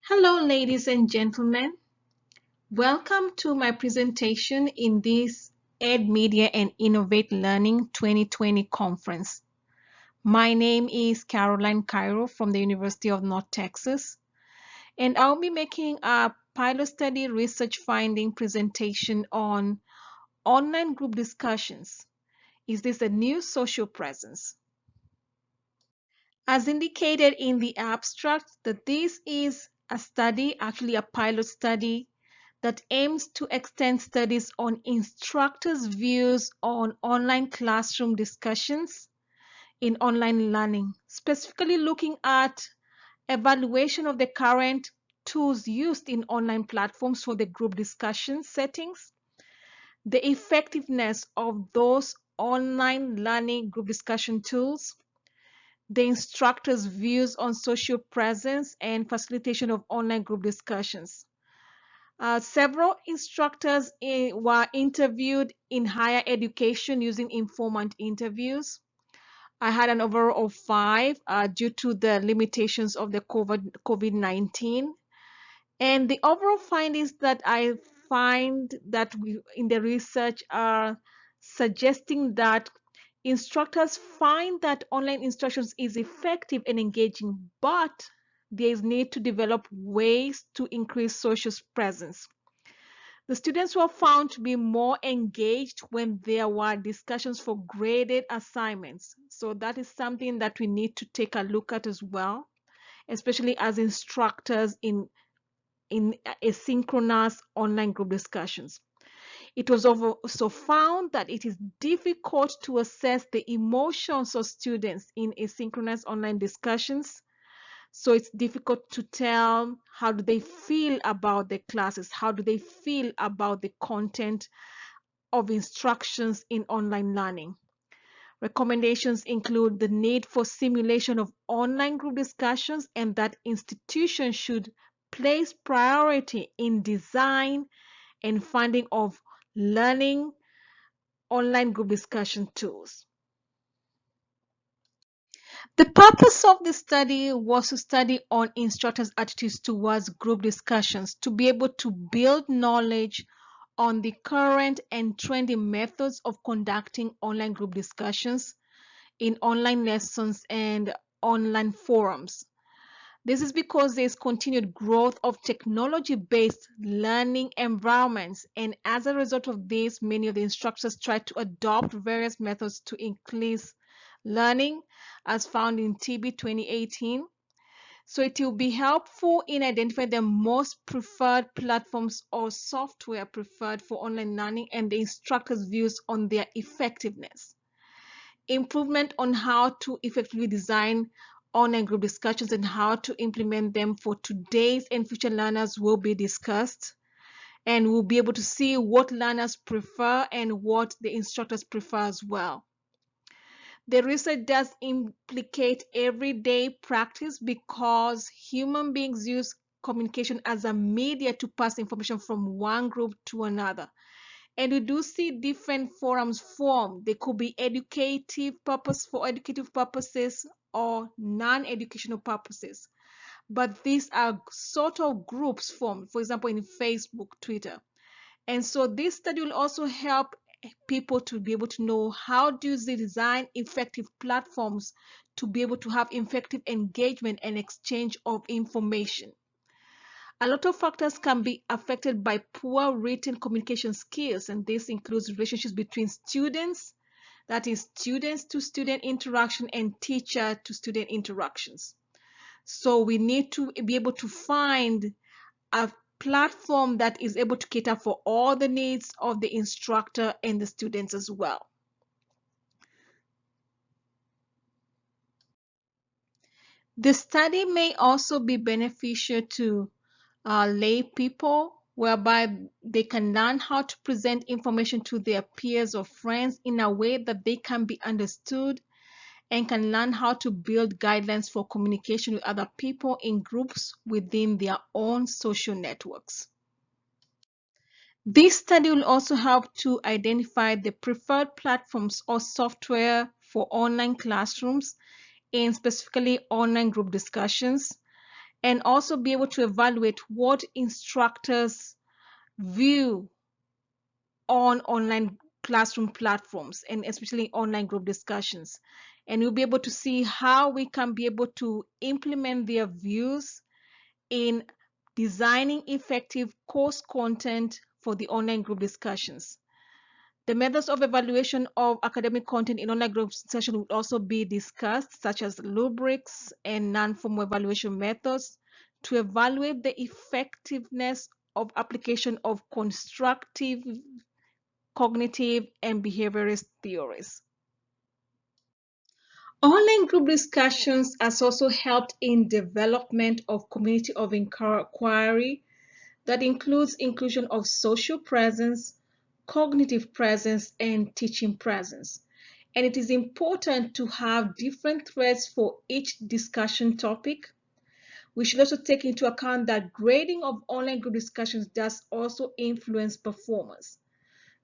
Hello, ladies and gentlemen. Welcome to my presentation in this EdMedia and Innovate Learning 2020 conference. My name is Caroline Cairo from the University of North Texas, and I'll be making a pilot study research finding presentation on online group discussions. Is this a new social presence? As indicated in the abstract, that this is a study, actually a pilot study, that aims to extend studies on instructors' views on online classroom discussions in online learning, specifically looking at evaluation of the current tools used in online platforms for the group discussion settings, the effectiveness of those online learning group discussion tools, the instructors' views on social presence and facilitation of online group discussions. Several instructors were interviewed in higher education using informant interviews. I had an overall of 5 due to the limitations of the COVID-19. And the overall findings that I find that we in the research are suggesting that instructors find that online instructions is effective and engaging, but there is need to develop ways to increase social presence. The students were found to be more engaged when there were discussions for graded assignments. So that is something that we need to take a look at as well, especially as instructors in asynchronous online group discussions. It was also found that it is difficult to assess the emotions of students in asynchronous online discussions. So it's difficult to tell how do they feel about the classes, how do they feel about the content of instructions in online learning. Recommendations include the need for simulation of online group discussions and that institutions should place priority in design and funding of learning online group discussion tools. The purpose of the study was to study on instructors' attitudes towards group discussions to be able to build knowledge on the current and trendy methods of conducting online group discussions in online lessons and online forums. This is because there is continued growth of technology-based learning environments, and as a result of this, many of the instructors try to adopt various methods to increase learning, as found in TB 2018. So it will be helpful in identifying the most preferred platforms or software preferred for online learning and the instructors' views on their effectiveness. Improvement on how to effectively design online group discussions and how to implement them for today's and future learners will be discussed, and we'll be able to see what learners prefer and what the instructors prefer as well. The research does implicate everyday practice because human beings use communication as a media to pass information from one group to another. And we do see different forums formed. They could be educative purpose for educative purposes or non-educational purposes. But these are sort of groups formed, for example, in Facebook, Twitter. And so this study will also help people to be able to know how do they design effective platforms to be able to have effective engagement and exchange of information. A lot of factors can be affected by poor written communication skills, and this includes relationships between students, that is students to student interaction and teacher to student interactions. So we need to be able to find a platform that is able to cater for all the needs of the instructor and the students as well. The study may also be beneficial to lay people, whereby they can learn how to present information to their peers or friends in a way that they can be understood, and can learn how to build guidelines for communication with other people in groups within their own social networks. This study will also help to identify the preferred platforms or software for online classrooms and specifically online group discussions, and also be able to evaluate what instructors view on online classroom platforms and especially online group discussions. And we'll be able to see how we can be able to implement their views in designing effective course content for the online group discussions. The methods of evaluation of academic content in online group discussion will also be discussed, such as rubrics and non-formal evaluation methods to evaluate the effectiveness of application of constructive, cognitive, and behaviorist theories. Online group discussions has also helped in development of community of inquiry that includes inclusion of social presence, cognitive presence, and teaching presence. And it is important to have different threads for each discussion topic. We should also take into account that grading of online group discussions does also influence performance.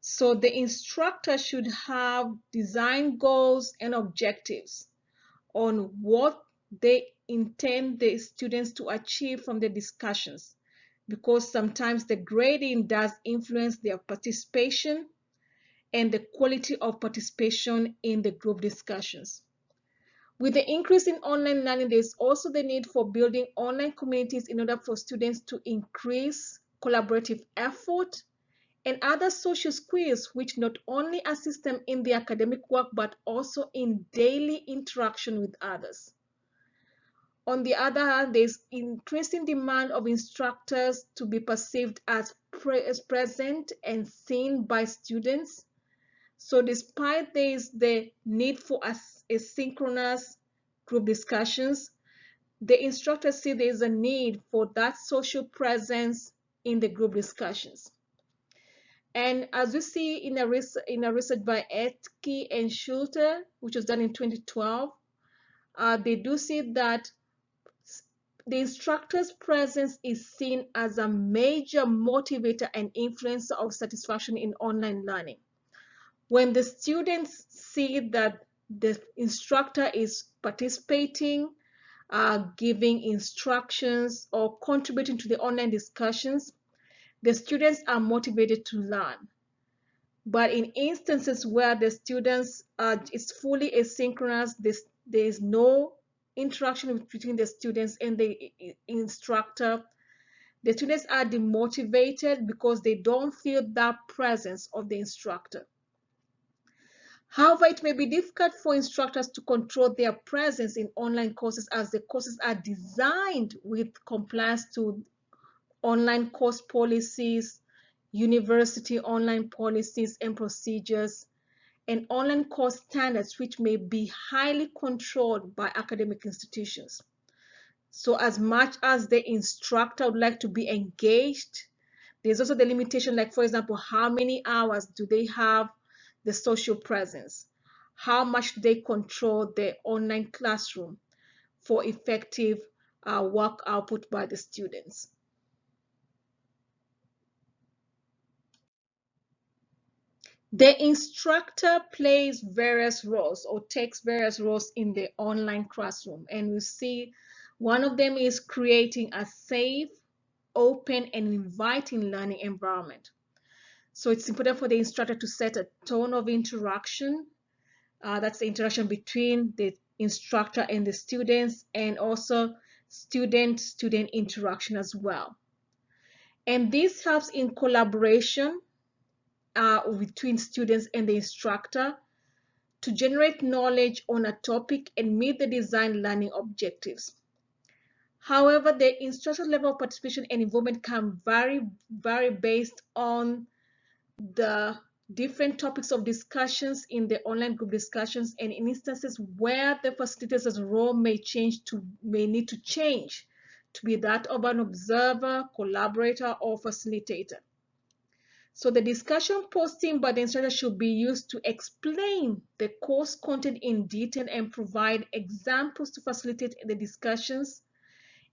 So the instructor should have design goals and objectives on what they intend the students to achieve from the discussions, because sometimes the grading does influence their participation and the quality of participation in the group discussions. With the increase in online learning, there's also the need for building online communities in order for students to increase collaborative effort and other social skills which not only assist them in their academic work but also in daily interaction with others. On the other hand, there's increasing demand of instructors to be perceived as present and seen by students. So despite this, the need for asynchronous group discussions, the instructors see there's a need for that social presence in the group discussions. And as we see in a research by Etke and Schulte, which was done in 2012, they do see that the instructor's presence is seen as a major motivator and influencer of satisfaction in online learning. When the students see that the instructor is participating, giving instructions, or contributing to the online discussions, the students are motivated to learn. But in instances where the students is fully asynchronous, there is no interaction between the students and the instructor, the students are demotivated because they don't feel that presence of the instructor. However, it may be difficult for instructors to control their presence in online courses as the courses are designed with compliance to online course policies, university online policies and procedures, and online course standards, which may be highly controlled by academic institutions. So as much as the instructor would like to be engaged, there's also the limitation, like for example, how many hours do they have the social presence? How much do they control the online classroom for effective work output by the students? The instructor plays various roles or takes various roles in the online classroom. And we see one of them is creating a safe, open, and inviting learning environment. So it's important for the instructor to set a tone of interaction. That's the interaction between the instructor and the students, and also student-student interaction as well. And this helps in collaboration between students and the instructor to generate knowledge on a topic and meet the design learning objectives. However, the instructor level of participation and involvement can vary based on the different topics of discussions in the online group discussions, and in instances where the facilitator's role may need to change to be that of an observer, collaborator, or facilitator. So the discussion posting by the instructor should be used to explain the course content in detail and provide examples to facilitate the discussions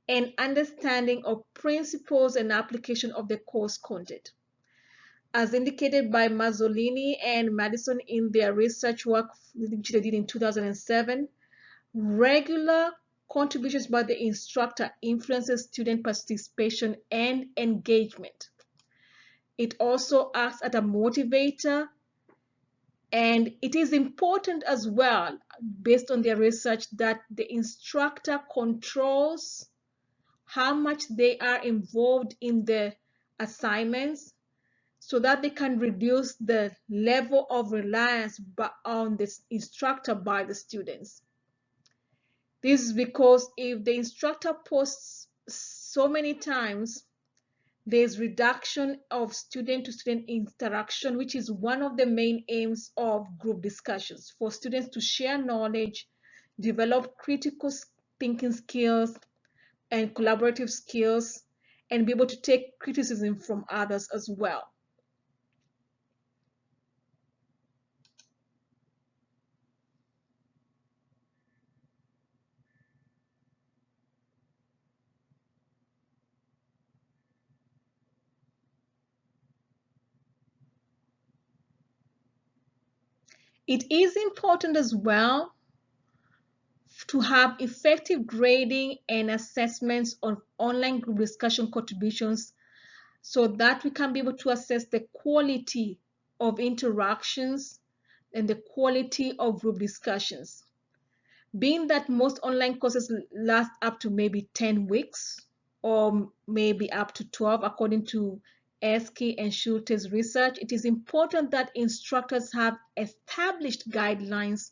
and understanding of principles and application of the course content. As indicated by Mazzolini and Madison in their research work, which they did in 2007, regular contributions by the instructor influences student participation and engagement. It also acts as a motivator, and it is important as well, based on their research, that the instructor controls how much they are involved in the assignments so that they can reduce the level of reliance on this instructor by the students. This is because if the instructor posts so many times, there's reduction of student-to-student interaction, which is one of the main aims of group discussions, for students to share knowledge, develop critical thinking skills and collaborative skills, and be able to take criticism from others as well. It is important as well to have effective grading and assessments of online group discussion contributions so that we can be able to assess the quality of interactions and the quality of group discussions. Being that most online courses last up to maybe 10 weeks or maybe up to 12 according to Esky and Schulte's research, it is important that instructors have established guidelines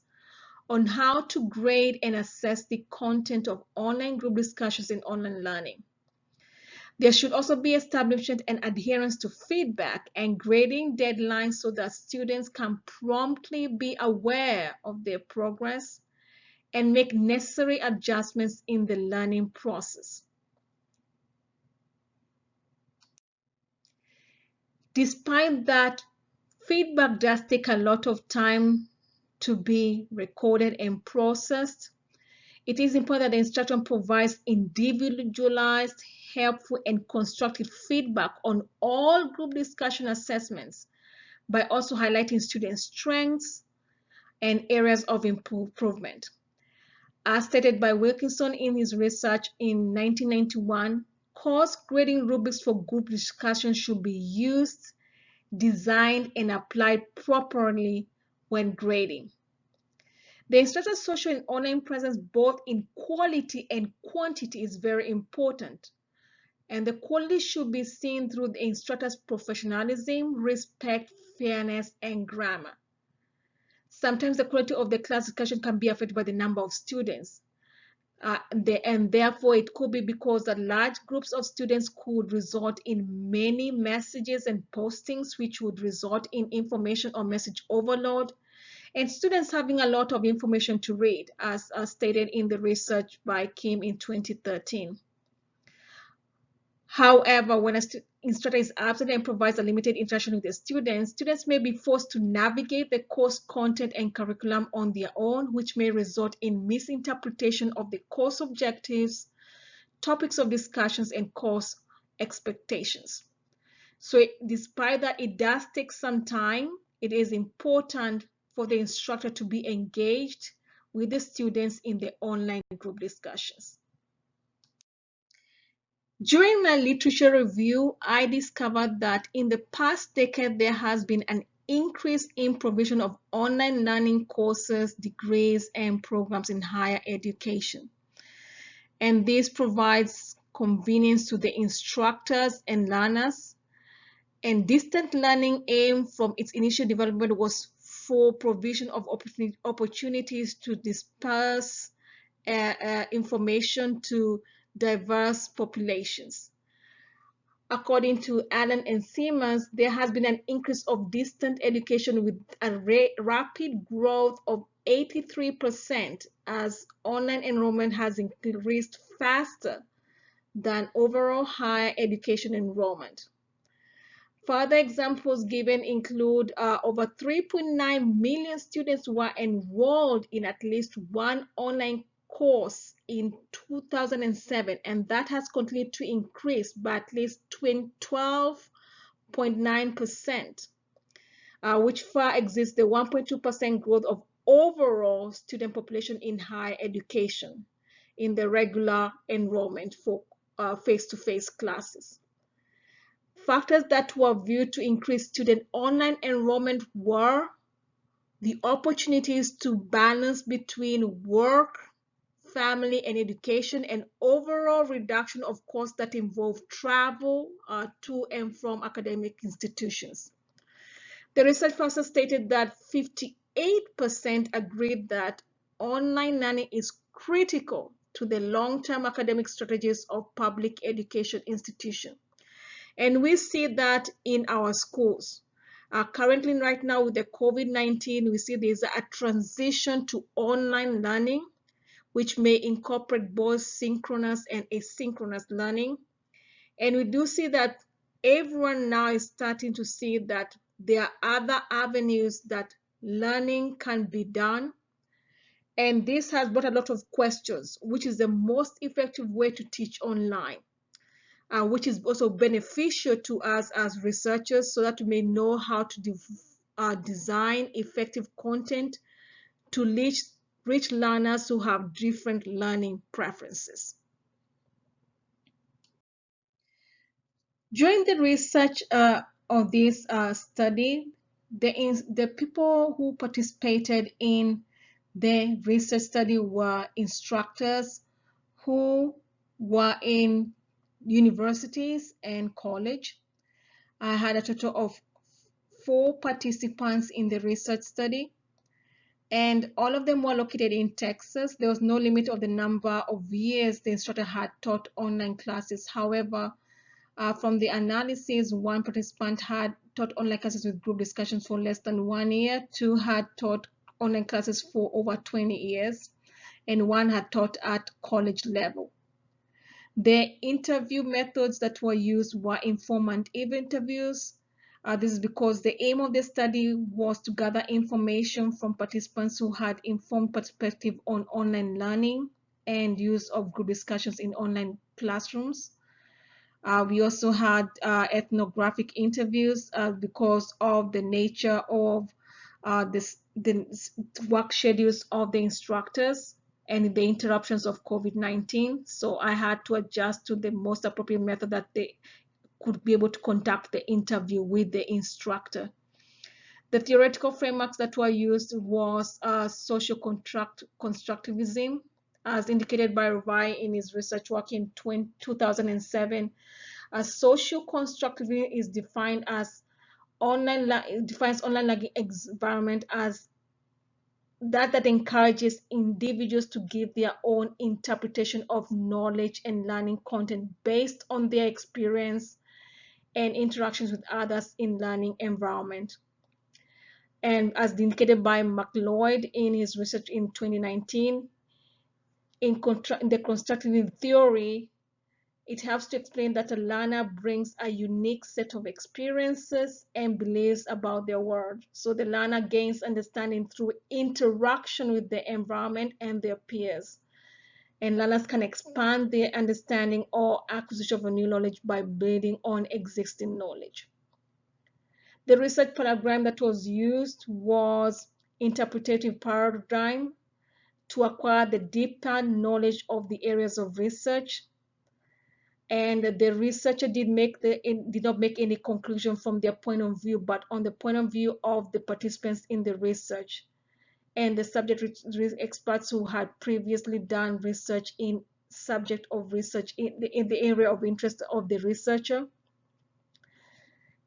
on how to grade and assess the content of online group discussions in online learning. There should also be establishment and adherence to feedback and grading deadlines so that students can promptly be aware of their progress and make necessary adjustments in the learning process. Despite that, feedback does take a lot of time to be recorded and processed. It is important that the instructor provides individualized, helpful, and constructive feedback on all group discussion assessments by also highlighting student strengths and areas of improvement. As stated by Wilkinson in his research in 1991, course grading rubrics for group discussion should be used, designed, and applied properly when grading. The instructor's social and online presence, both in quality and quantity, is very important. And the quality should be seen through the instructor's professionalism, respect, fairness, and grammar. Sometimes the quality of the class discussion can be affected by the number of students. And therefore, it could be because that large groups of students could result in many messages and postings, which would result in information or message overload, and students having a lot of information to read, as stated in the research by Kim in 2013. However, when an instructor is absent and provides a limited interaction with the students, students may be forced to navigate the course content and curriculum on their own, which may result in misinterpretation of the course objectives, topics of discussions, and course expectations. So despite that it does take some time, it is important for the instructor to be engaged with the students in the online group discussions. During my literature review, I discovered that in the past decade, there has been an increase in provision of online learning courses, degrees, and programs in higher education. And this provides convenience to the instructors and learners. And distant learning aim from its initial development was for provision of opportunities to disperse information to diverse populations. According to Allen and Simmons, there has been an increase of distant education with a rapid growth of 83% as online enrollment has increased faster than overall higher education enrollment. Further examples given include over 3.9 million students were enrolled in at least one online course in 2007, and that has continued to increase by at least 12.9%, which far exceeds the 1.2% growth of overall student population in higher education. in the regular enrollment for face-to-face classes. Factors that were viewed to increase student online enrollment were the opportunities to balance between work, family, and education, and overall reduction of costs that involve travel to and from academic institutions. The research process stated that 58% agreed that online learning is critical to the long-term academic strategies of public education institutions. And we see that in our schools. Currently, right now with the COVID-19, we see there's a transition to online learning, which may incorporate both synchronous and asynchronous learning. And we do see that everyone now is starting to see that there are other avenues that learning can be done. And this has brought a lot of questions, which is the most effective way to teach online, which is also beneficial to us as researchers so that we may know how to design effective content to reach learners who have different learning preferences. During the research of this study, the people who participated in the research study were instructors who were in universities and college. I had a total of 4 participants in the research study, and all of them were located in Texas. There was no limit of the number of years the instructor had taught online classes. However, from the analysis, one participant had taught online classes with group discussions for less than 1 year, 2 had taught online classes for over 20 years, and 1 had taught at college level. The interview methods that were used were informative interviews. This is because the aim of the study was to gather information from participants who had informed perspective on online learning and use of group discussions in online classrooms. We also had ethnographic interviews because of the nature of the work schedules of the instructors and the interruptions of COVID-19. So I had to adjust to the most appropriate method that they could be able to conduct the interview with the instructor. The theoretical frameworks that were used was social constructivism, as indicated by Rai in his research work in 2007. Social constructivism is defined as defines online learning environment as that encourages individuals to give their own interpretation of knowledge and learning content based on their experience and interactions with others in learning environment. And as indicated by McLeod in his research in 2019, in the constructive theory, it helps to explain that a learner brings a unique set of experiences and beliefs about their world. So the learner gains understanding through interaction with the environment and their peers. And learners can expand their understanding or acquisition of new knowledge by building on existing knowledge. The research paradigm that was used was interpretative paradigm to acquire the deeper knowledge of the areas of research. And the researcher did not make any conclusion from their point of view, but on the point of view of the participants in the research and the subject experts who had previously done research in subject of research in the area of interest of the researcher.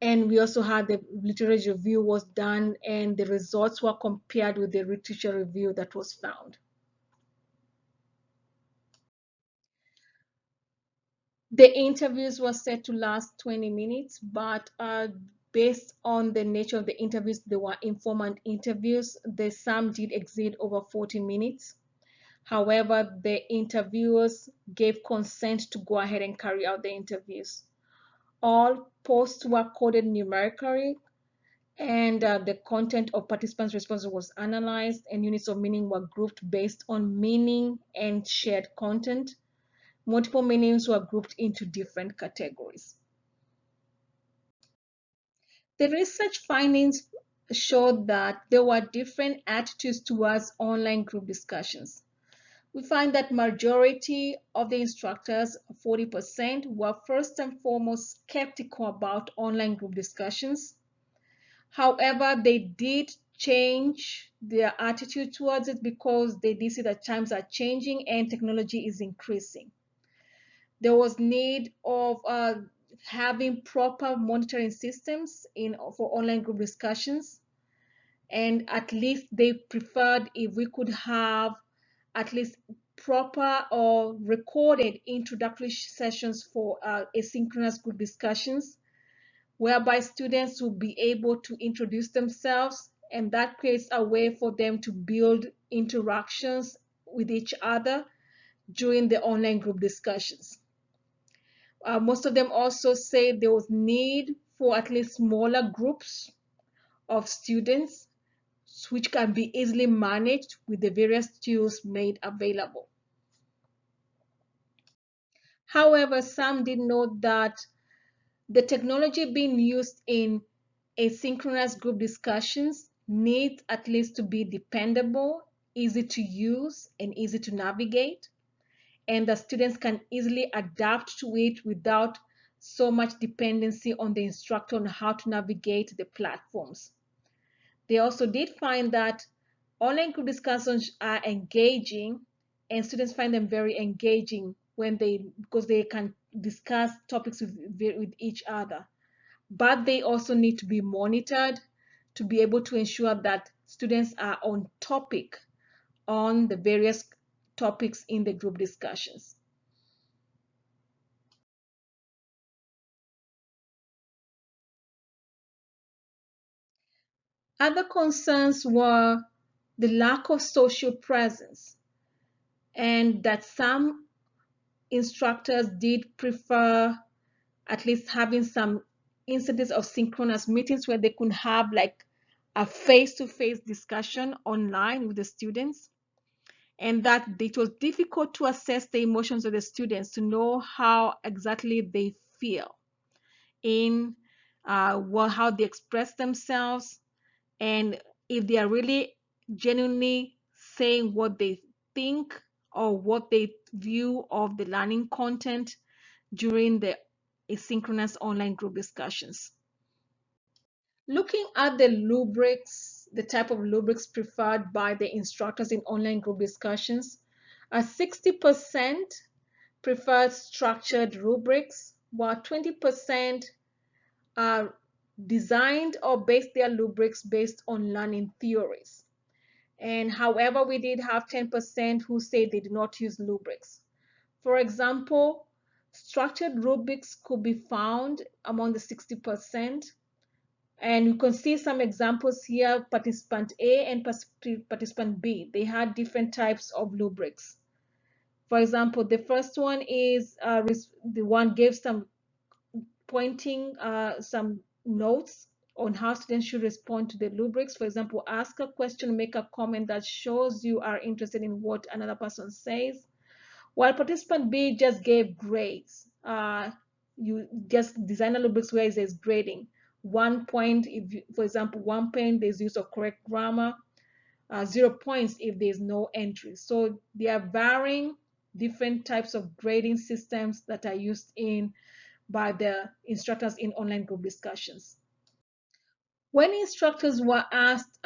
And we also had the literature review was done, and the results were compared with the literature review that was found. The interviews were set to last 20 minutes, but based on the nature of the interviews, they were informal interviews. Some did exceed over 40 minutes. However, the interviewers gave consent to go ahead and carry out the interviews. All posts were coded numerically, and the content of participants' responses was analyzed, and units of meaning were grouped based on meaning and shared content. Multiple meanings were grouped into different categories. The research findings showed that there were different attitudes towards online group discussions. We find that majority of the instructors, 40%, were first and foremost skeptical about online group discussions. However, they did change their attitude towards it because they did see that times are changing and technology is increasing. There was need of having proper monitoring systems for online group discussions, and at least they preferred if we could have at least proper or recorded introductory sessions for asynchronous group discussions, whereby students will be able to introduce themselves, and that creates a way for them to build interactions with each other during the online group discussions. Most of them also say there was need for at least smaller groups of students, which can be easily managed with the various tools made available. However, some did note that the technology being used in asynchronous group discussions needs at least to be dependable, easy to use, and easy to navigate, and the students can easily adapt to it without so much dependency on the instructor on how to navigate the platforms. They also did find that online group discussions are engaging, and students find them very engaging because they can discuss topics with each other. But they also need to be monitored to be able to ensure that students are on topic on the various topics in the group discussions. Other concerns were the lack of social presence, and that some instructors did prefer at least having some instances of synchronous meetings where they could have like a face-to-face discussion online with the students, and that it was difficult to assess the emotions of the students to know how exactly they feel in how they express themselves, and if they are really genuinely saying what they think or what they view of the learning content during the asynchronous online group discussions. Looking at the rubrics, the type of rubrics preferred by the instructors in online group discussions, 60% preferred structured rubrics, while 20% are designed or based their rubrics based on learning theories. And however, we did have 10% who say they do not use rubrics. For example, structured rubrics could be found among the 60%. And you can see some examples here, participant A and participant B. They had different types of rubrics. For example, the first one is the one gave some pointing some notes on how students should respond to the rubrics. For example, ask a question, make a comment that shows you are interested in what another person says. While participant B just gave grades. You just design a rubrics where it says grading. 1 point, if you, for example, 1 point, there's use of correct grammar. 0 points if there's no entry. So they are varying different types of grading systems that are used in by the instructors in online group discussions. When instructors were asked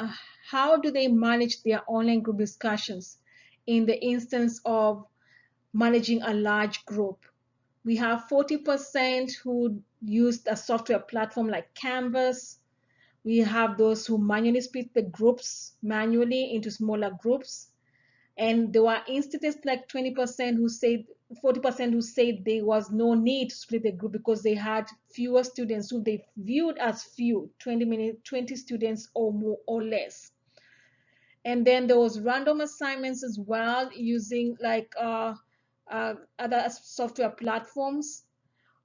how do they manage their online group discussions in the instance of managing a large group, we have 40% who used a software platform like Canvas. We have those who manually split the groups manually into smaller groups. And there were instances like 20% who said, 40% who said there was no need to split the group because they had fewer students who they viewed as few, 20 students or more or less. And then there was random assignments as well using like other software platforms,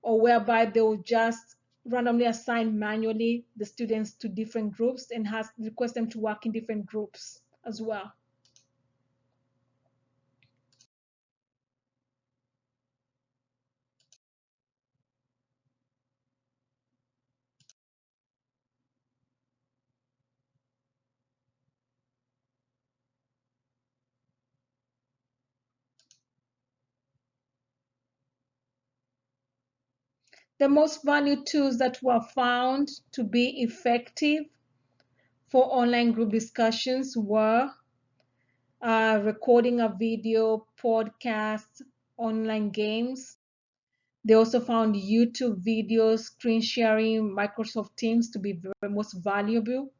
or whereby they will just randomly assign manually the students to different groups and request them to work in different groups as well. The most valued tools that were found to be effective for online group discussions were recording a video, podcasts, online games. They also found YouTube videos, screen sharing, Microsoft Teams to be very most valuable.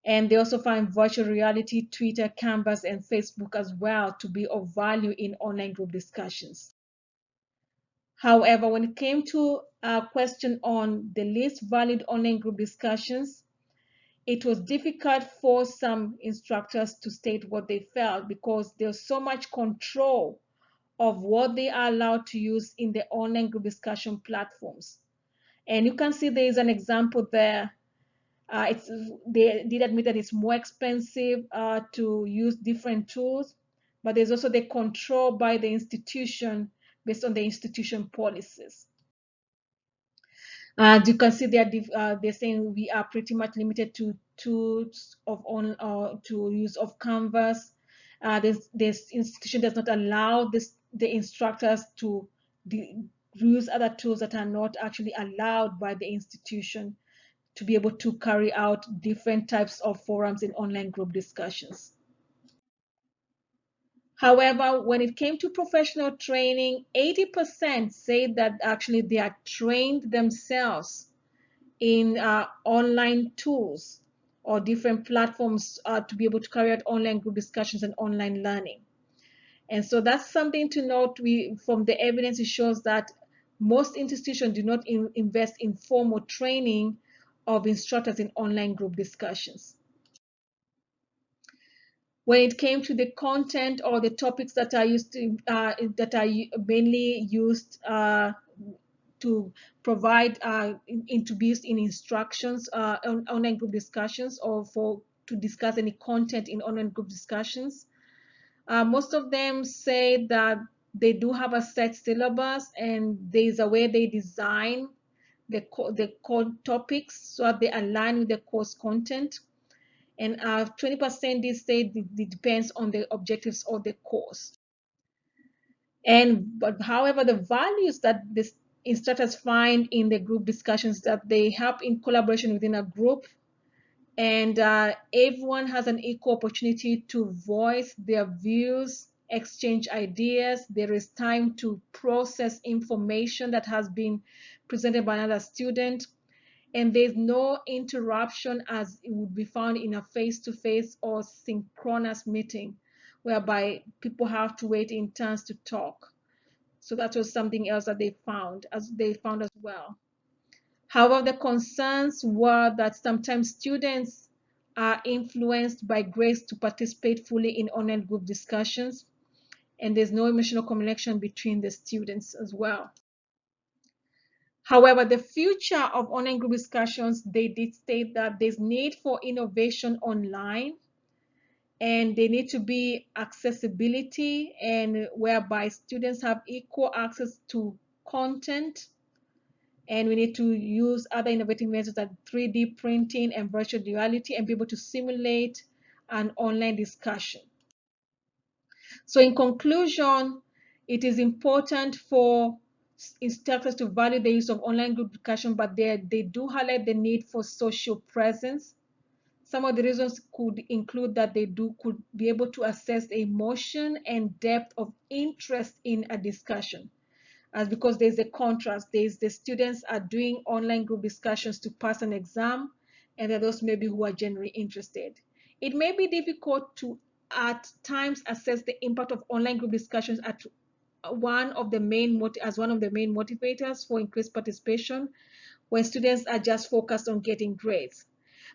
And they also find virtual reality, Twitter, Canvas, and Facebook as well to be of value in online group discussions. However, when it came to a question on the least valid online group discussions, it was difficult for some instructors to state what they felt because there's so much control of what they are allowed to use in the online group discussion platforms. And you can see there is an example there. They did admit that it's more expensive to use different tools, but there's also the control by the institution based on the institution policies. As you can see, they're saying we are pretty much limited to tools to use of Canvas. This institution does not allow the instructors to use other tools that are not actually allowed by the institution to be able to carry out different types of forums in online group discussions. However, when it came to professional training, 80% say that actually they are trained themselves in online tools or different platforms to be able to carry out online group discussions and online learning. And so that's something to note. From the evidence, it shows that most institutions do not invest in formal training of instructors in online group discussions. When it came to the content or the topics that are used that are mainly used to provide to be used in instructions on online group discussions or to discuss any content in online group discussions, most of them say that they do have a set syllabus and there is a way they design the core topics so that they align with the course content. And 20% did say it depends on the objectives of the course. But however, the values that the instructors find in the group discussions that they help in collaboration within a group, and everyone has an equal opportunity to voice their views, exchange ideas. There is time to process information that has been presented by another student, and there's no interruption as it would be found in a face-to-face or synchronous meeting whereby people have to wait in turns to talk. So that was something else that they found as well. However, the concerns were that sometimes students are influenced by grades to participate fully in online group discussions, and there's no emotional connection between the students as well. However, the future of online group discussions, they did state that there's need for innovation online, and they need to be accessibility and whereby students have equal access to content. And we need to use other innovative methods like 3D printing and virtual reality and be able to simulate an online discussion. So in conclusion, it is important for instructors to value the use of online group discussion, but they do highlight the need for social presence. Some of the reasons could include that they could be able to assess the emotion and depth of interest in a discussion. As because there's a contrast, there's the students are doing online group discussions to pass an exam, and there are those maybe who are genuinely interested. It may be difficult to at times assess the impact of online group discussions as one of the main motivators for increased participation when students are just focused on getting grades.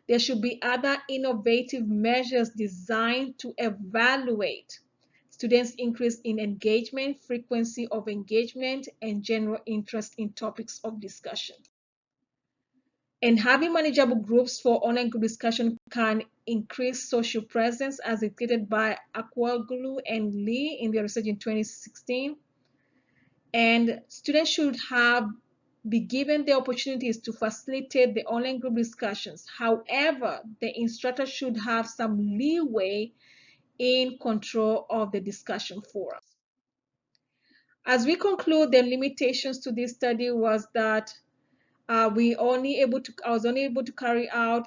There should be other innovative measures designed to evaluate students' increase in engagement, frequency of engagement, and general interest in topics of discussion. And having manageable groups for online group discussion can increase social presence, as indicated by Akwagulu and Lee in their research in 2016. And students should be given the opportunities to facilitate the online group discussions. However, the instructor should have some leeway in control of the discussion forums. As we conclude, the limitations to this study was that I was only able to carry out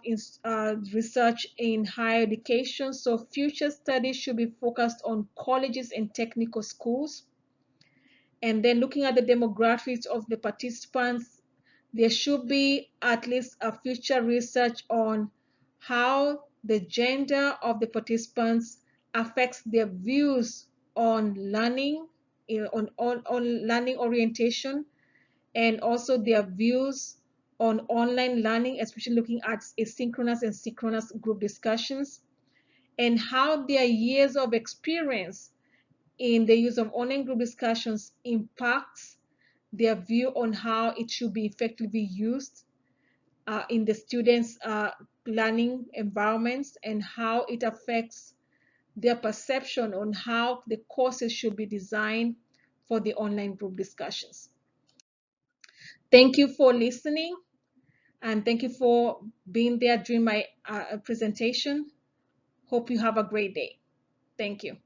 research in higher education. So future studies should be focused on colleges and technical schools. And then looking at the demographics of the participants, there should be at least a future research on how the gender of the participants affects their views on learning, on learning orientation, and also their views on online learning, especially looking at asynchronous and synchronous group discussions, and how their years of experience in the use of online group discussions impacts their view on how it should be effectively used in the students' learning environments, and how it affects their perception on how the courses should be designed for the online group discussions. Thank you for listening, and thank you for being there during my presentation. Hope you have a great day. Thank you.